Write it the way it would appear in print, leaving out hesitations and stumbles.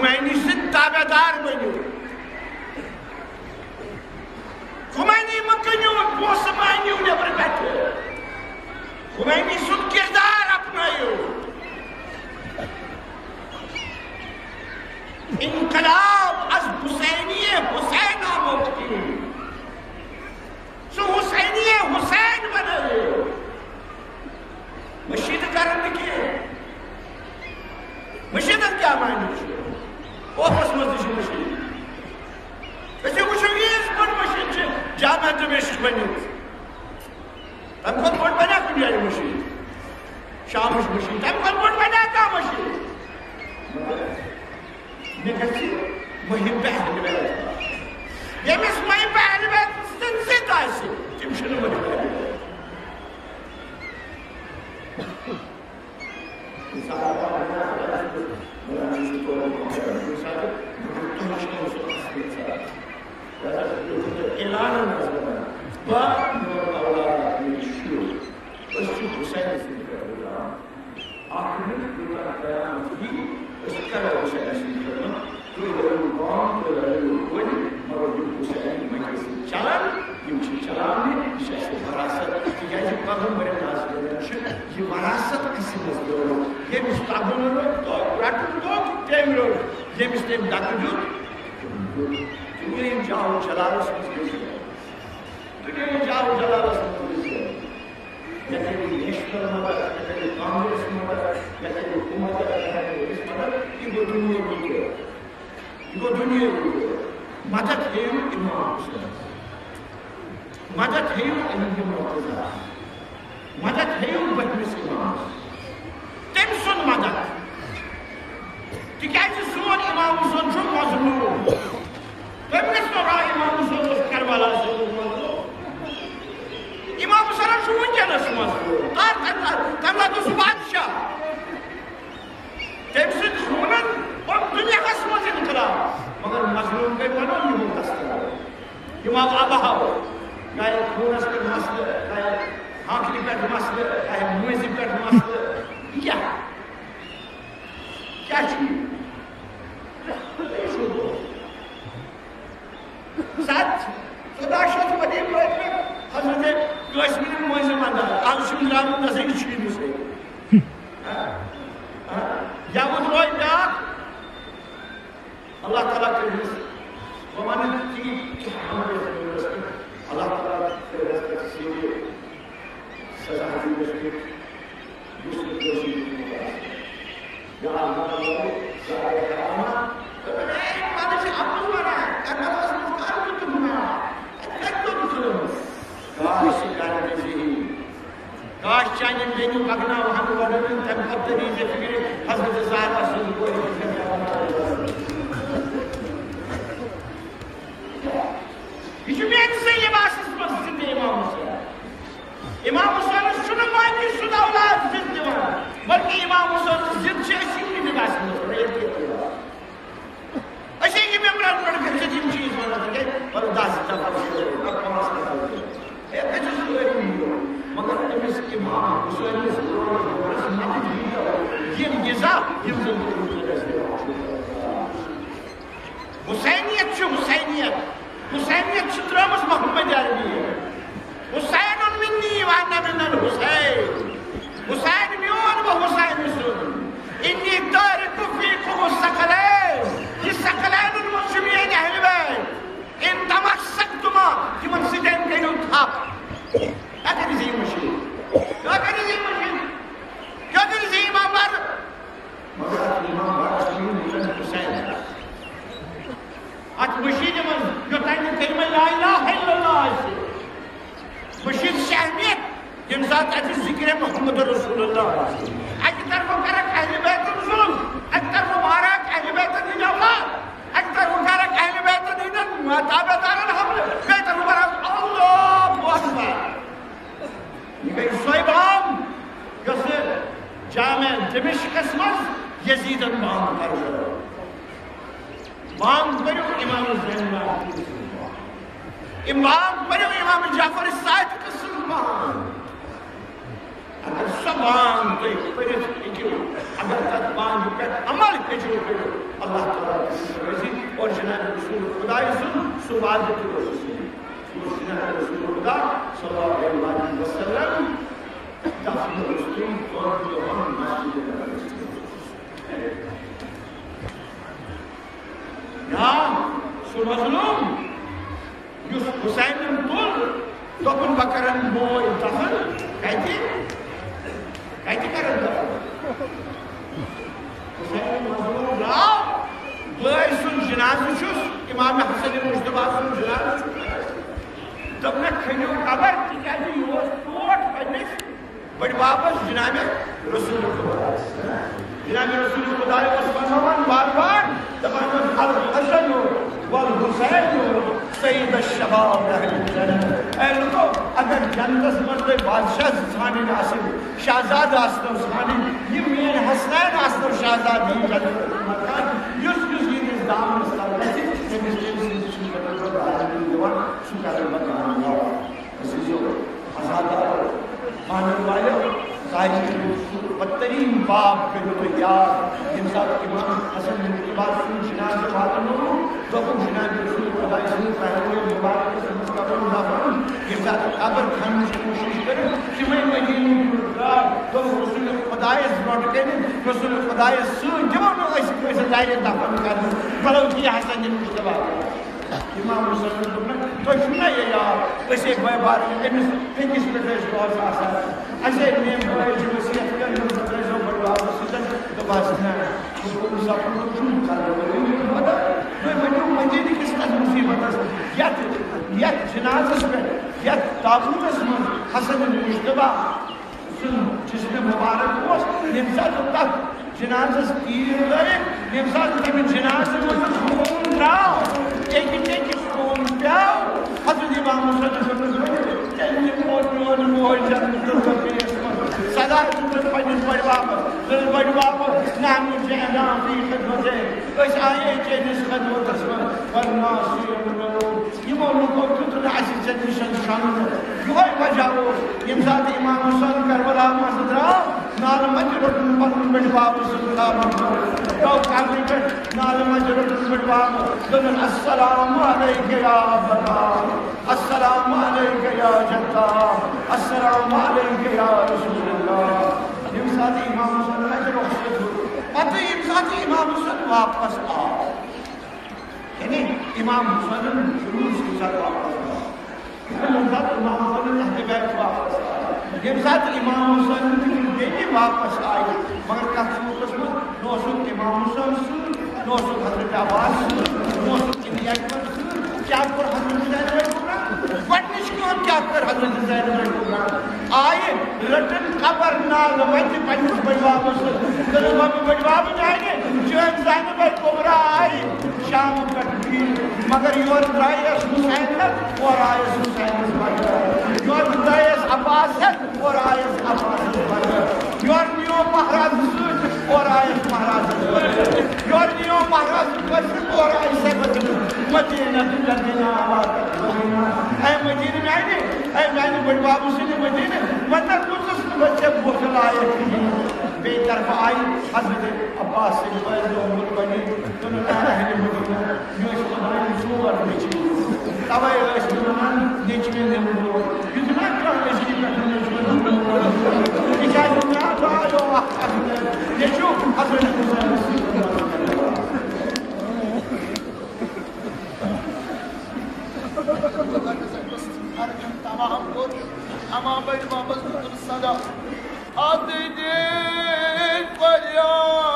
Khomeini سے تابع دار بنو خمینی مکنیو پوس مانیو نبر بیٹھو خمینی سن کردار اپنائیو انقلاب از حسینی حسین آموکتی سو حسینی حسین بنے مشید کرن کے مشید کیا معنی چھو وہ مزدش مشید ویسے کچھ یہ بڑ مشید چھے جامعہ دمشق بنی تم خود بڑ بنا کن جاری مشید شامش مشید تم خود بڑ بنا کا مشید نکسی محب اہل بیت یمس محب اہل بیت ستنزد آسی تم شنو محب اہل بیت یہ وراثت کسی مزدور یہ مستقبل رو رٹن دو تیم رو یہ مستقبل دکھ جو دنیا جاؤ جلالس مزدور دنیا جاؤ جلالس مزدور یا کہ نیشنل مدد یا کہ کانگریس مدد یا کہ حکومت یا کہ اس مدد یہ دنیا بلکہ یہ دنیا بلکہ مدد ہے امام حسین مدد ہے امام مرتضی مدد ہے بہنس امام تم سن مدد تکیازِ سون امام حسین چھو مظلوم تم کس نو رہا امام حسین اس کربلا سے مظلوم امام حسین چھو ونکیٚنس مظلوم تم لگو سُہ بادشاہ تم سن سونن اور دنیاہس منٛز انقلاب مگر مظلوم گٔے پنُن یِمو دستہٕ امام ابہو گٔے خوٗنس پٮ۪ٹھ مسلہٕ گٔے آنکھلی پیٹھ مسئلہ ہے موزی پیٹھ مسئلہ کیا چیز ساتھ صداشت ودیم رویت میں حضرت کشمیر موزی مندہ آلشم لام نظر چیزی سے یا وہ روی بیاک اللہ تعالیٰ کے حصہ ومن تیب اللہ تعالیٰ کے رسط سیدھے سزا حضور رسول دوسرے دوسری یا اللہ سارے کرامہ ایک مادشی عبدال وانا اگر اس مفتار کو تمہنا ایک تو دوسرے کاش کارنے سے ہی کاش چاہیے دینی بگنا وہاں ورنن تم قبضری سے فکر حضرت زہرا رسول کو یہ جو میں سے یہ باسس مسجد امام حسین امام حسین چھُنہٕ مانی سُنٛد اولاد زِنٛدٕ دِوان بلکہِ امام حسین زِنٛدٕ چھِ أسۍ یِم نِگاہ منٛز أسۍ ہیٚکہِ ممبرن پٮ۪ٹھ گٔژھِتھ یِم چیٖز وَنان کہِ وَلہٕ دَس مگر أمِس امام حسینَس یِم غذا یِم زَن حسینیت چھِ حسینیت چھِ ترٛٲمٕژ محمد عربی حسین منی وانا من الحسین حسین میون و حسین سن انی تارک فیکم الثقلین یہ ثقلین المسلمین اہل بیت ان تمسکتما یمن سدین کیو تھاپ اگر زی مشین اگر زی مشین اگر زی امام بار مگر امام بار حسین ات مشین من جو تین کلمہ لا الہ الا اللہ مشید شہمیت یم ذات اتر ذکر محمد رسول اللہ اکی طرف کرک اہل بیت ظلم اکی طرف مارک اہل بیت دین اولاد اکی طرف کرک اہل بیت دین تابع دارن حمل بیت برک اللہ اکبر یہ گئی صحیبان یس جامع دمشق اسمز یزیدن بانگ کرو بانگ کرو امام حسین امام پڑھو امام جعفر الصادق سلمان اگر سب بانگ پڑھو اگر تک بانگ پر عمل کجو کرو اللہ تعالیٰ کی اور جناب رسول خدا سن واضح جناب رسول خدا صلی اللہ علیہ وسلم دفن رسول اور یا سن مظلوم یس حسین تل دپن بکرن بوئے دفن کہتی کرن دفن حسین مظلوم راو بھائی سن جنازہ چھس امام حسن مجتبیٰ سن جنازہ دپنا کھنیو قبر تکیازِ یہ اوس ٹوٹ پننس بڑ واپس جناب رسول خدا جناب رسول خدا اوس ونان بار بار دپان الحسن والحسین سید الشباب اہل الجنت اے لوگو اگر جنتس مز تُہۍ بادشاہ ژھانڈٕنۍ آسن شہزاد آسنو ژھانڈٕنۍ یہ میٲنۍ حسنین آسنو شہزاد یہِ جنتس مکان یُس یہندِس دامنس تل گژھِ تٔمِس تٔمۍ سٕنٛدۍ خٲطرٕ عالمی دِوان سُہ کرِ مکان عزیزو آزادارو مانن والو تاریخ بدترین باب کٔرِو تُہۍ یاد ییٚمہِ ساتہٕ امام حسن مجتبیٰ سُنٛد جنازٕ واتنوو دوٚپُکھ جناب رسول خدا سٕنٛدِس پہلوٲنۍ مبارکس منٛز قبر نفرن ییٚمہِ ساتہٕ قبر کھننٕچ کوٗشِش کٔرٕکھ تِمے مدیٖنہٕکۍ درٛاے دوٚپُکھ رسول خدایس برونٛٹھ کَنہِ رسول خدایس سۭتۍ دِمو نہٕ أسۍ کٲنٛسہِ گرِ دفن کرنہٕ بلو دی حسن مجتبیٰ امام حسن دوٚپنکھ تۄہہِ چھُو نا یہِ یاد أسۍ ہے بٲے بارٕنۍ أمِس بیٚکِس پٮ۪ٹھ ٲسۍ روزٕ آسان اَسہِ ہے میٛٲنۍ بٲے چھِ وصیت کٔرمٕژ دوٚپُکھ ترٛٲیزیو بٔڑِ بابس سۭتۍ دوٚپہَس نہ سُہ سپُد چھُنہٕ کرُن تُہۍ ؤنِو مدیٖنہٕ کِس کتھ مُصیبتس یتھ جنازس پٮ۪ٹھ یتھ تابوٗتس منٛز حسن مجتبیٰ سُنٛد جسمِ مبارک اوس ییٚمہِ ساتہٕ تتھ جنازس تیٖر لٲگِکھ ییٚمہِ ساتہٕ تمہِ جنازٕ منٛز خوٗن درٛاو أکِس خوٗن پیٛاو حضرت امام حسن تٔمۍ ووٚن میون مول جنتس منٛز سدا دِژٕن پننِس بٔڑِ بابس بٔڑِ بابا نحن جئنا فی خدمتک أسۍ آیے چٲنِس خدمتس منٛز والناس یِمو لُکو دیُت نہٕ اَسہِ ژےٚ نِش شۄنٛگنہٕ یِہوے وجہ اوس ییٚمہِ ساتہٕ امام حسن کربلا منٛز درٛاو نالہٕ مچہِ روٚٹُن پنُن بٔڑِ بابہٕ سُنٛد دامن گوٚو قبرِ پٮ۪ٹھ نالہٕ مچہِ روٚٹُن بٔڑِ بابہٕ دوٚپُن السلام علیکَ یا ابا السلام علیکَ یا جدہ السلام علیکَ یا رسول اللہ ییٚمہِ ساتہٕ امام حسن اَتہِ رۄخصت ہیوٚت پتہٕ ییٚمہِ ساتہٕ امام حسن واپس آو یعنی امام حسن جلوس ییٚمہِ ساتہٕ واپس آو ییٚمہِ ساتہٕ امام حسن اہلِ بیت واپس آو ییٚمہِ ساتہٕ امام حسن بیٚیہِ واپس آیہِ مگر کتھ صوٗرتس منٛز نہ اوسُکھ امام حسن سۭتۍ نہ اوسُکھ حضرت عباس سۭتۍ نہ اوسُکھ علی اکبر سۭتۍ کیٛاہ کوٚر حضرت زینب الکبریٰ گۄڈنِچ کٲم کیٛاہ کٔر حضرت زینب الکبریٰ آیہِ رٔٹٕن قبر نالہٕ وَتہِ پننِس بٔڑِ بابس سۭتۍ دوٚپُن بٔڑِ بابہٕ جانہِ چٲنۍ زینب الکبریٰ آیہِ شام پٮ۪ٹھ بِہِتھ مگر یورٕ درٛایس حُسین ہٮ۪تھ اورٕ آیس حُسینس بغٲر یورٕ درٛایس عباس ہٮ۪تھ اورٕ آیس عباسس بغٲر یورٕ نِیو مہرازٕ سۭتۍ اورٕ آیس مہرازس بغٲر یورٕ نِیو مہرازٕ پٔژھِس اورٕ آیہِ سٮ۪کھ مدیٖنہ اے مدیٖنہٕ میانہِ بٔڑِ بابہٕ سٕنٛدِ مدیٖنہٕ وۄنۍ روٗزُس نہٕ ژےٚ بُتھ لایق کِہیٖنۍ بیٚیہِ طرفہٕ آیہِ حضرت عباس سٕنٛدۍ بٲژ محمد غنی دوٚپُن اہلِ مدیٖنہ مےٚ ٲسۍ خۄدایَن ژور نیٚچوۍ تَوَے ٲسۍ مےٚ وَنان نیٚچوٮ۪ن ہُنٛد برونٛٹھ یُتھ نا کانٛہہ أزکہِ پٮ۪ٹھ نیٚچوٮ۪ن ہُنٛد برونٛٹھ تِکیٛازِ مےٚ آیو اکھ نیٚچوٗ حضرت حُسینَس سۭتۍ تمام کور امام بڑِ بابس دیُتُن صدا اتھ دِتۍ فریاد